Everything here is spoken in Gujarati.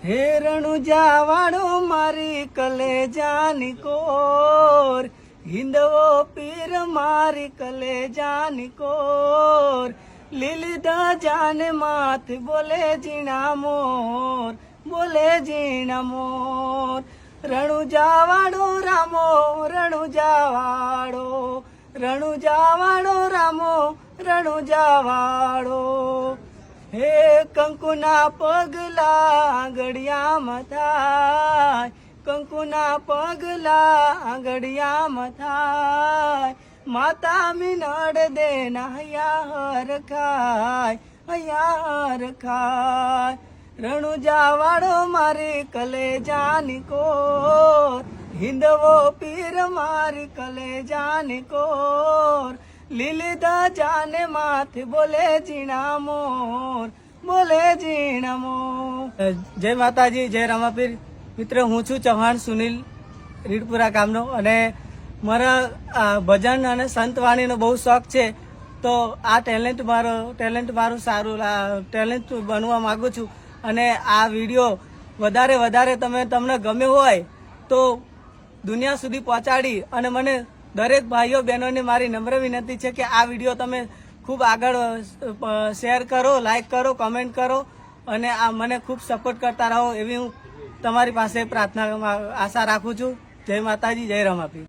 હે રણુજા વાળો મારી કલેજાની કોર, હિંદવો પીર મારી કલેજાની કોર, લીલી ધજાને માથ બોલે ઝીણા મોર, બોલે ઝીણા મોર. રણુજા વાળો રામો, રણુજા વાળો, રણુજા વાળો રામો, રણુજા વાળો. હે કંકુના પગલા ગળિયામાં થાય, કંકુના પગલા ગળિયામાં થાય, માતા મિનડ દે હૈયા હરખાય, હૈયા હરખાય. રણુજા વાળો મારી કલેજાની કોર, હિંદવો પીર મારી કલેજાની કોર, લીલી ધજાને માથે બોલે ઝીણા મોર, બોલે ઝીણા મોર. જય માતાજી, જય રામાપીર. મિત્ર, હું છું ચૌહાણ સુનિલ, રીડપુરા ગામનો, અને મારા ભજન અને સંતવાણીનો બહુ શોખ છે. તો આ ટેલેન્ટ મારું સારું ટેલેન્ટ બનવા માગું છું. અને આ વિડીયો વધારે તમને ગમ્યો હોય તો દુનિયા સુધી પહોંચાડી, અને મને દરેક ભાઈઓ બહેનોને મારી નમ્ર વિનંતી છે કે આ વિડીયો તમે ખૂબ આગળ શેર કરો, લાઈક કરો, કમેન્ટ કરો, અને આ મને ખૂબ સપોર્ટ કરતા રહો એવી હું તમારી પાસે પ્રાર્થના આશા રાખું છું. જય માતાજી, જય રામાપીર.